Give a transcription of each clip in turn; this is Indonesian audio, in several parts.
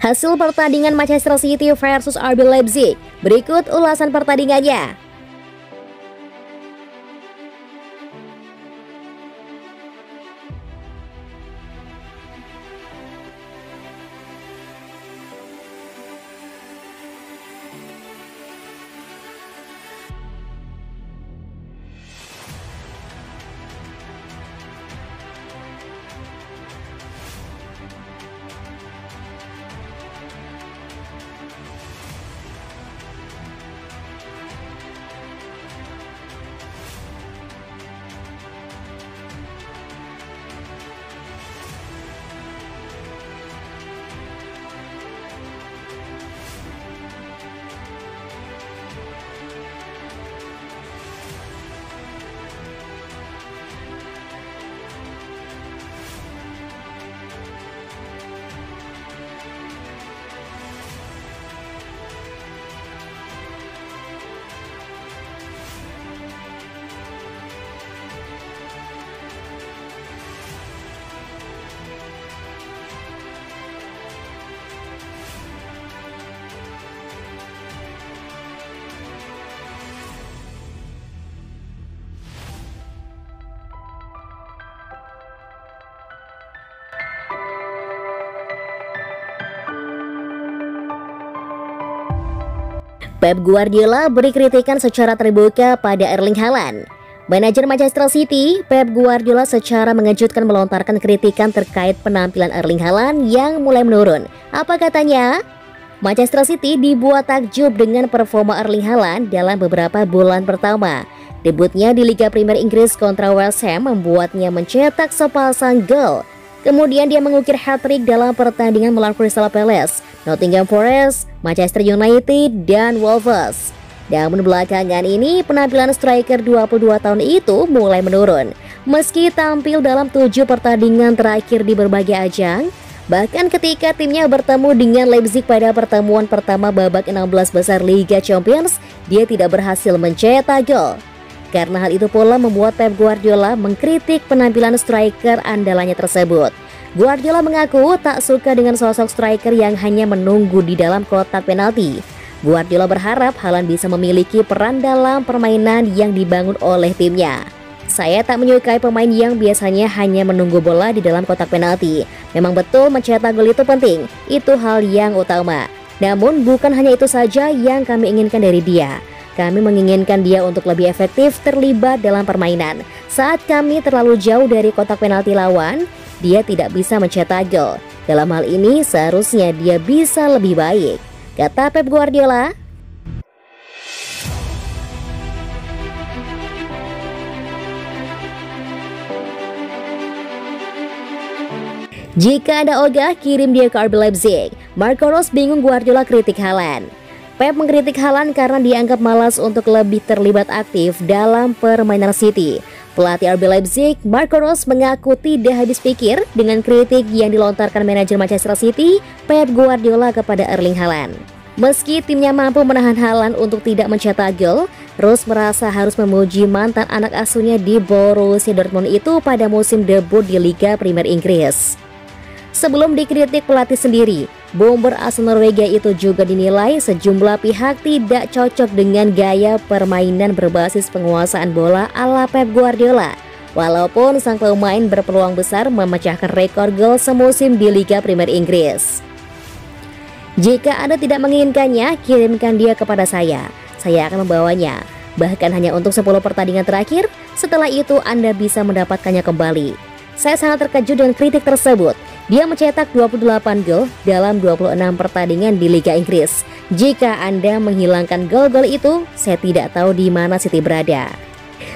Hasil pertandingan Manchester City versus RB Leipzig. Berikut ulasan pertandingannya. Pep Guardiola beri kritikan secara terbuka pada Erling Haaland. Manajer Manchester City, Pep Guardiola secara mengejutkan melontarkan kritikan terkait penampilan Erling Haaland yang mulai menurun. Apa katanya? Manchester City dibuat takjub dengan performa Erling Haaland dalam beberapa bulan pertama. Debutnya di Liga Premier Inggris kontra West Ham membuatnya mencetak sepasang gol. Kemudian dia mengukir hat-trick dalam pertandingan melawan Crystal Palace, Nottingham Forest, Manchester United, dan Wolves. Namun belakangan ini penampilan striker 22 tahun itu mulai menurun. Meski tampil dalam 7 pertandingan terakhir di berbagai ajang, bahkan ketika timnya bertemu dengan Leipzig pada pertemuan pertama babak 16 besar Liga Champions, dia tidak berhasil mencetak gol. Karena hal itu pula membuat Pep Guardiola mengkritik penampilan striker andalannya tersebut. Guardiola mengaku tak suka dengan sosok striker yang hanya menunggu di dalam kotak penalti. Guardiola berharap Haaland bisa memiliki peran dalam permainan yang dibangun oleh timnya. Saya tak menyukai pemain yang biasanya hanya menunggu bola di dalam kotak penalti. Memang betul mencetak gol itu penting, itu hal yang utama. Namun bukan hanya itu saja yang kami inginkan dari dia. Kami menginginkan dia untuk lebih efektif terlibat dalam permainan. Saat kami terlalu jauh dari kotak penalti lawan, dia tidak bisa mencetak gol. Dalam hal ini seharusnya dia bisa lebih baik, kata Pep Guardiola. Jika Anda ogah, kirim dia ke RB Leipzig. Marco Rose bingung Guardiola kritik Haaland. Pep mengkritik Haaland karena dianggap malas untuk lebih terlibat aktif dalam permainan City. Pelatih RB Leipzig, Marco Rose, mengaku tidak habis pikir dengan kritik yang dilontarkan manajer Manchester City, Pep Guardiola, kepada Erling Haaland. Meski timnya mampu menahan Haaland untuk tidak mencetak gol, Rose merasa harus memuji mantan anak asuhnya di Borussia Dortmund itu pada musim debut di Liga Premier Inggris. Sebelum dikritik pelatih sendiri, bomber asal Norwegia itu juga dinilai sejumlah pihak tidak cocok dengan gaya permainan berbasis penguasaan bola ala Pep Guardiola. Walaupun sang pemain berpeluang besar memecahkan rekor gol semusim di Liga Premier Inggris. Jika Anda tidak menginginkannya, kirimkan dia kepada saya. Saya akan membawanya. Bahkan hanya untuk 10 pertandingan terakhir, setelah itu Anda bisa mendapatkannya kembali. Saya sangat terkejut dengan kritik tersebut. Dia mencetak 28 gol dalam 26 pertandingan di Liga Inggris. Jika Anda menghilangkan gol-gol itu, saya tidak tahu di mana City berada.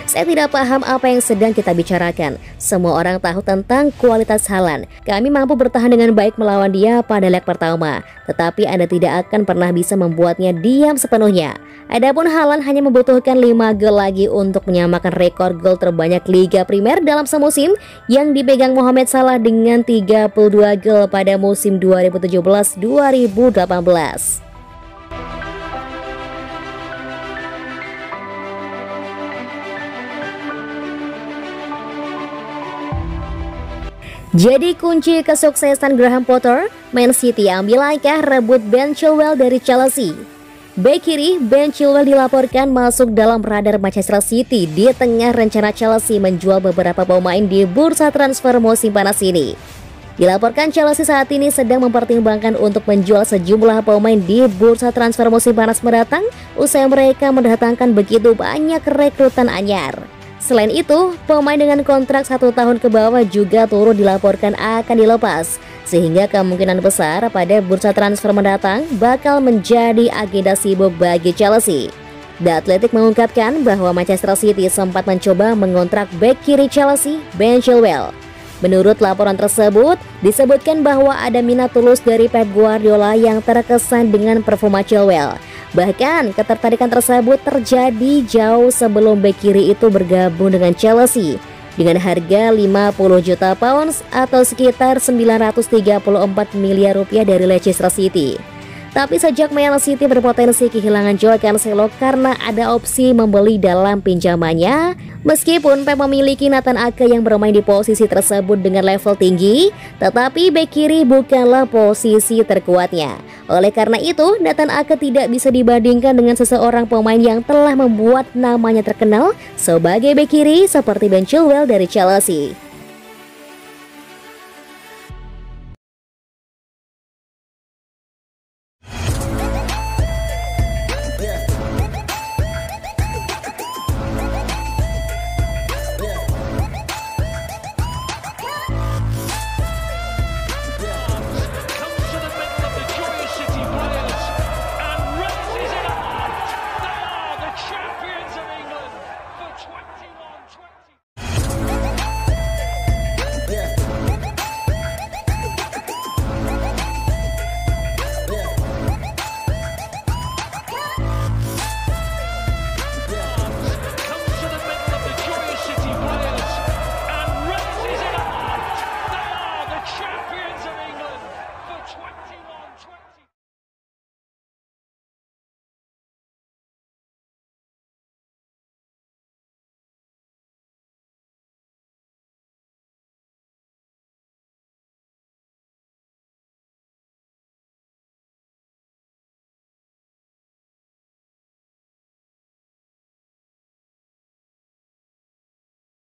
Saya tidak paham apa yang sedang kita bicarakan. Semua orang tahu tentang kualitas Haaland. Kami mampu bertahan dengan baik melawan dia pada leg pertama, tetapi Anda tidak akan pernah bisa membuatnya diam sepenuhnya. Adapun Haaland hanya membutuhkan 5 gol lagi untuk menyamakan rekor gol terbanyak Liga Primer dalam semusim yang dipegang Mohamed Salah dengan 32 gol pada musim 2017-2018. Jadi kunci kesuksesan Graham Potter, Man City ambil langkah rebut Ben Chilwell dari Chelsea. Bek kiri Ben Chilwell dilaporkan masuk dalam radar Manchester City di tengah rencana Chelsea menjual beberapa pemain di bursa transfer musim panas ini. Dilaporkan Chelsea saat ini sedang mempertimbangkan untuk menjual sejumlah pemain di bursa transfer musim panas mendatang usai mereka mendatangkan begitu banyak rekrutan anyar. Selain itu, pemain dengan kontrak 1 tahun ke bawah juga turut dilaporkan akan dilepas, sehingga kemungkinan besar pada bursa transfer mendatang bakal menjadi agenda sibuk bagi Chelsea. The Athletic mengungkapkan bahwa Manchester City sempat mencoba mengontrak bek kiri Chelsea, Ben Chilwell. Menurut laporan tersebut, disebutkan bahwa ada minat tulus dari Pep Guardiola yang terkesan dengan performa Chilwell. Bahkan ketertarikan tersebut terjadi jauh sebelum bek kiri itu bergabung dengan Chelsea dengan harga 50 juta pounds atau sekitar 934 miliar rupiah dari Leicester City. Tapi sejak Man City berpotensi kehilangan Joao Cancelo karena ada opsi membeli dalam pinjamannya, meskipun Pep memiliki Nathan Ake yang bermain di posisi tersebut dengan level tinggi, tetapi bek kiri bukanlah posisi terkuatnya. Oleh karena itu, Nathan Ake tidak bisa dibandingkan dengan seseorang pemain yang telah membuat namanya terkenal sebagai bek kiri seperti Ben Chilwell dari Chelsea.